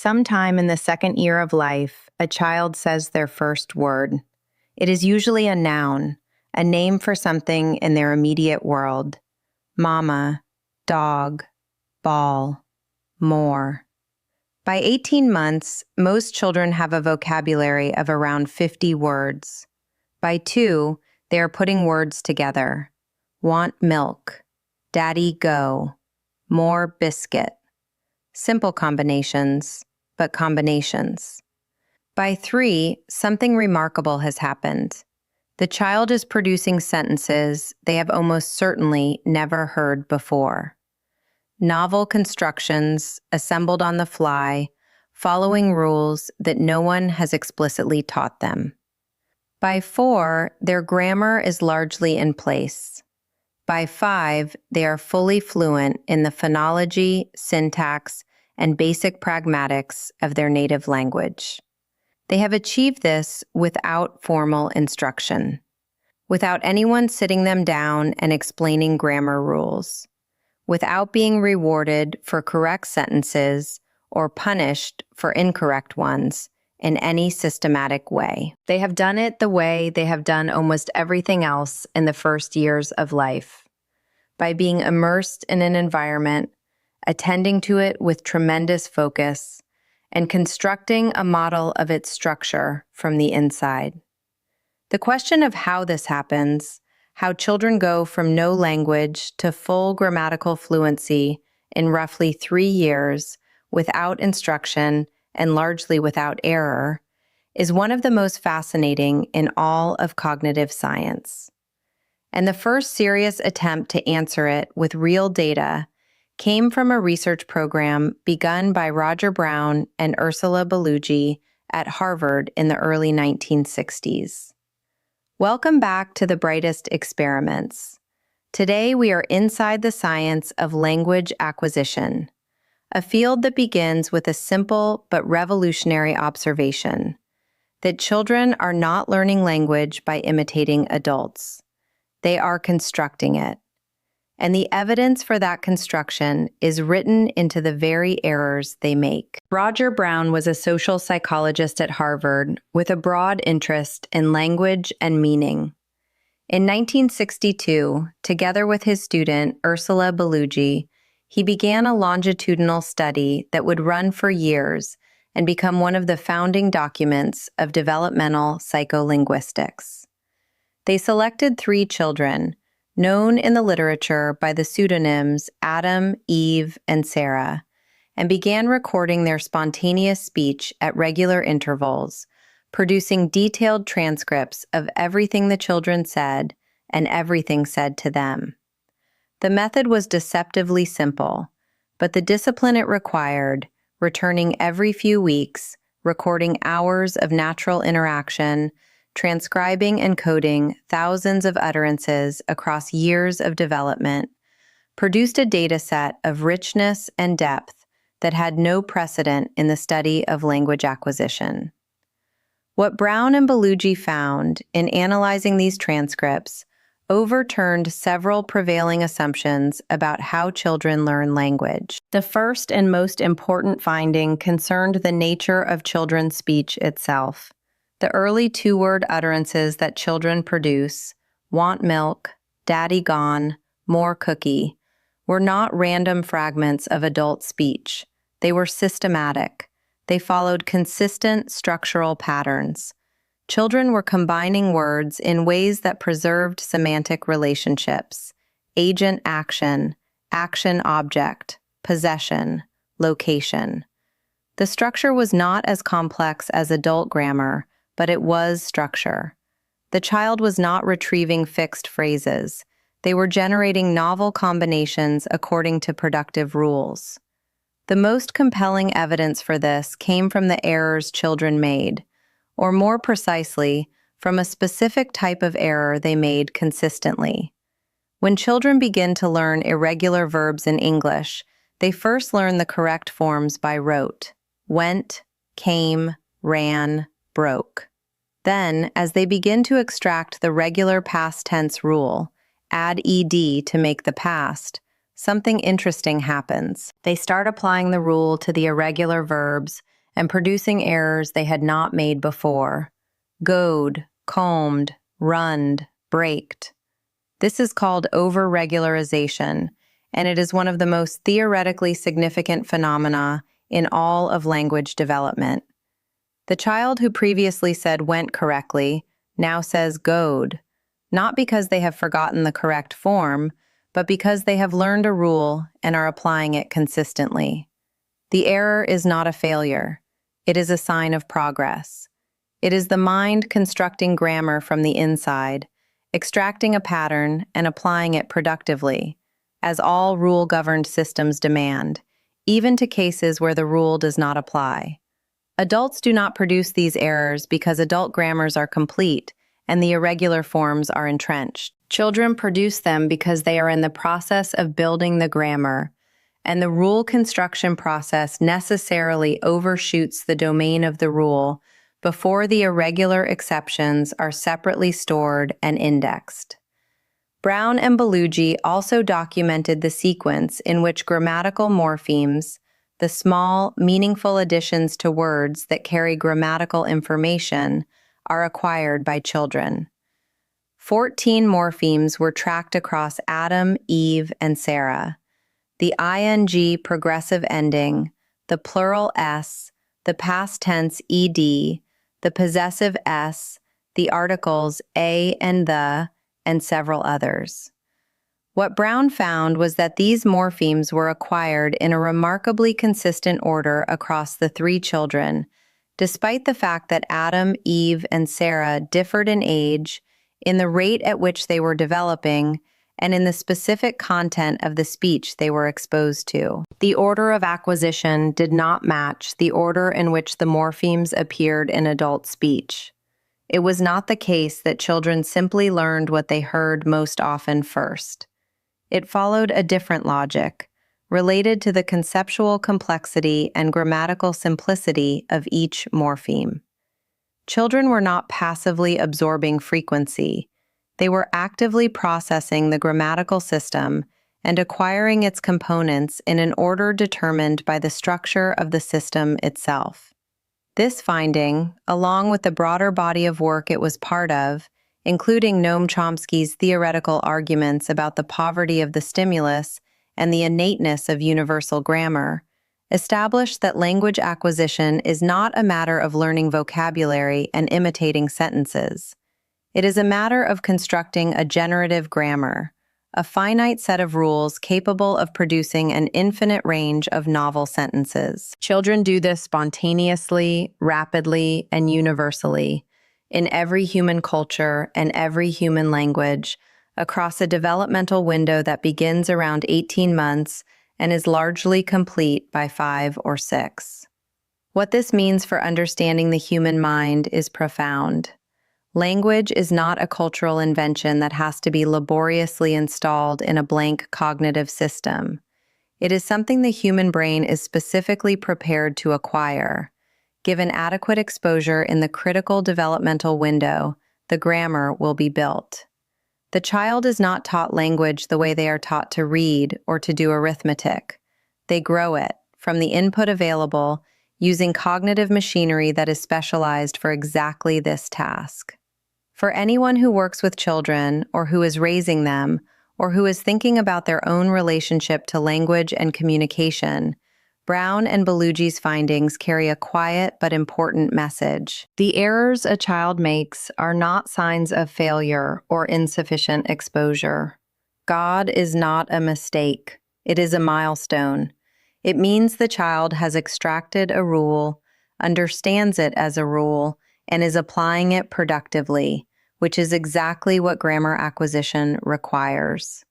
Sometime in the second year of life, a child says their first word. It is usually a noun, a name for something in their immediate world. Mama, dog, ball, more. By 18 months, most children have a vocabulary of around 50 words. By 2, they are putting words together. Want milk, daddy go, more biscuit. Simple combinations, but combinations. By 3, something remarkable has happened. The child is producing sentences they have almost certainly never heard before. Novel constructions assembled on the fly, following rules that no one has explicitly taught them. By 4, their grammar is largely in place. By 5, they are fully fluent in the phonology, syntax, and basic pragmatics of their native language. They have achieved this without formal instruction, without anyone sitting them down and explaining grammar rules, without being rewarded for correct sentences or punished for incorrect ones in any systematic way. They have done it the way they have done almost everything else in the first years of life, by being immersed in an environment, attending to it with tremendous focus, and constructing a model of its structure from the inside. The question of how this happens, how children go from no language to full grammatical fluency in roughly 3 years without instruction and largely without error, is one of the most fascinating in all of cognitive science. And the first serious attempt to answer it with real data came from a research program begun by Brown and Ursula Bellugi at Harvard in the early 1960s. Welcome back to the Brightest Experiments. Today we are inside the science of language acquisition, a field that begins with a simple but revolutionary observation, that children are not learning language by imitating adults. They are constructing it. And the evidence for that construction is written into the very errors they make. Brown was a social psychologist at Harvard with a broad interest in language and meaning. In 1962, together with his student Ursula Bellugi, he began a longitudinal study that would run for years and become one of the founding documents of developmental psycholinguistics. They selected 3 children, known in the literature by the pseudonyms Adam, Eve, and Sarah, and began recording their spontaneous speech at regular intervals, producing detailed transcripts of everything the children said and everything said to them. The method was deceptively simple, but the discipline it required, returning every few weeks, recording hours of natural interaction, transcribing and coding thousands of utterances across years of development, produced a data set of richness and depth that had no precedent in the study of language acquisition. What Brown and Bellugi found in analyzing these transcripts overturned several prevailing assumptions about how children learn language. The first and most important finding concerned the nature of children's speech itself. The early 2-word utterances that children produce, want milk, daddy gone, more cookie, were not random fragments of adult speech. They were systematic. They followed consistent structural patterns. Children were combining words in ways that preserved semantic relationships: agent-action, action-object, possession, location. The structure was not as complex as adult grammar, but it was structure. The child was not retrieving fixed phrases. They were generating novel combinations according to productive rules. The most compelling evidence for this came from the errors children made, or more precisely, from a specific type of error they made consistently. When children begin to learn irregular verbs in English, they first learn the correct forms by rote: went, came, ran, broke. Then, as they begin to extract the regular past tense rule, add ed to make the past, something interesting happens. They start applying the rule to the irregular verbs and producing errors they had not made before. Goed, combed, runned, braked. This is called over-regularization, and it is one of the most theoretically significant phenomena in all of language development. The child who previously said went correctly now says goed, not because they have forgotten the correct form, but because they have learned a rule and are applying it consistently. The error is not a failure. It is a sign of progress. It is the mind constructing grammar from the inside, extracting a pattern and applying it productively, as all rule-governed systems demand, even to cases where the rule does not apply. Adults do not produce these errors because adult grammars are complete and the irregular forms are entrenched. Children produce them because they are in the process of building the grammar, and the rule construction process necessarily overshoots the domain of the rule before the irregular exceptions are separately stored and indexed. Brown and Bellugi also documented the sequence in which grammatical morphemes, the small, meaningful additions to words that carry grammatical information, are acquired by children. 14 morphemes were tracked across Adam, Eve, and Sarah. The ing progressive ending, the plural s, the past tense ed, the possessive s, the articles a and the, and several others. What Brown found was that these morphemes were acquired in a remarkably consistent order across the three children, despite the fact that Adam, Eve, and Sarah differed in age, in the rate at which they were developing, and in the specific content of the speech they were exposed to. The order of acquisition did not match the order in which the morphemes appeared in adult speech. It was not the case that children simply learned what they heard most often first. It followed a different logic, related to the conceptual complexity and grammatical simplicity of each morpheme. Children were not passively absorbing frequency. They were actively processing the grammatical system and acquiring its components in an order determined by the structure of the system itself. This finding, along with the broader body of work it was part of, including Noam Chomsky's theoretical arguments about the poverty of the stimulus and the innateness of universal grammar, established that language acquisition is not a matter of learning vocabulary and imitating sentences. It is a matter of constructing a generative grammar, a finite set of rules capable of producing an infinite range of novel sentences. Children do this spontaneously, rapidly, and universally, in every human culture and every human language, across a developmental window that begins around 18 months and is largely complete by 5 or 6. What this means for understanding the human mind is profound. Language is not a cultural invention that has to be laboriously installed in a blank cognitive system. It is something the human brain is specifically prepared to acquire. Given adequate exposure in the critical developmental window, the grammar will be built. The child is not taught language the way they are taught to read or to do arithmetic. They grow it, from the input available, using cognitive machinery that is specialized for exactly this task. For anyone who works with children, or who is raising them, or who is thinking about their own relationship to language and communication, Brown and Bellugi's findings carry a quiet but important message. The errors a child makes are not signs of failure or insufficient exposure. God is not a mistake. It is a milestone. It means the child has extracted a rule, understands it as a rule, and is applying it productively, which is exactly what grammar acquisition requires.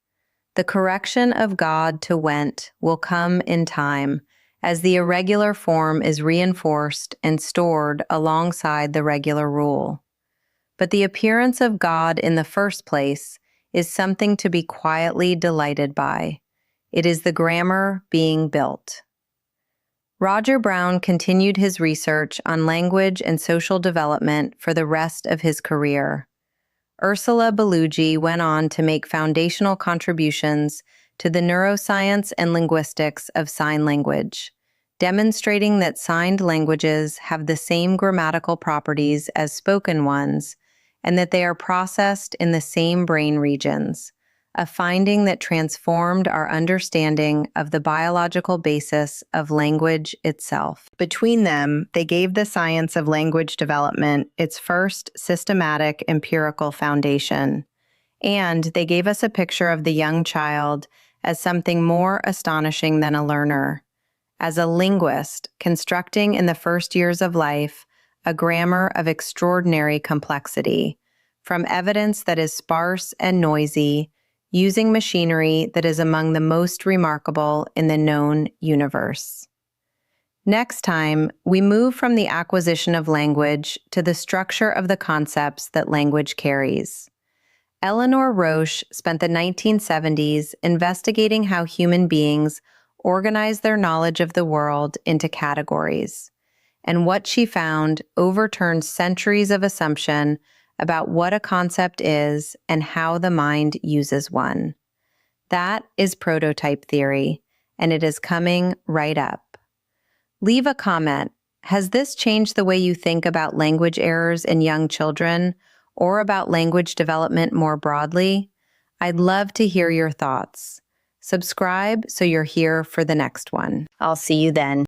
The correction of God to went will come in time, as the irregular form is reinforced and stored alongside the regular rule. But the appearance of God in the first place is something to be quietly delighted by. It is the grammar being built. Roger Brown continued his research on language and social development for the rest of his career. Ursula Bellugi went on to make foundational contributions to the neuroscience and linguistics of sign language, demonstrating that signed languages have the same grammatical properties as spoken ones and that they are processed in the same brain regions, a finding that transformed our understanding of the biological basis of language itself. Between them, they gave the science of language development its first systematic empirical foundation. And they gave us a picture of the young child as something more astonishing than a learner, as a linguist constructing in the first years of life a grammar of extraordinary complexity, from evidence that is sparse and noisy, using machinery that is among the most remarkable in the known universe. Next time, we move from the acquisition of language to the structure of the concepts that language carries. Eleanor Roche spent the 1970s investigating how human beings organize their knowledge of the world into categories, and what she found overturned centuries of assumption about what a concept is and how the mind uses one. That is prototype theory, and it is coming right up. Leave a comment. Has this changed the way you think about language errors in young children, or about language development more broadly? I'd love to hear your thoughts. Subscribe so you're here for the next one. I'll see you then.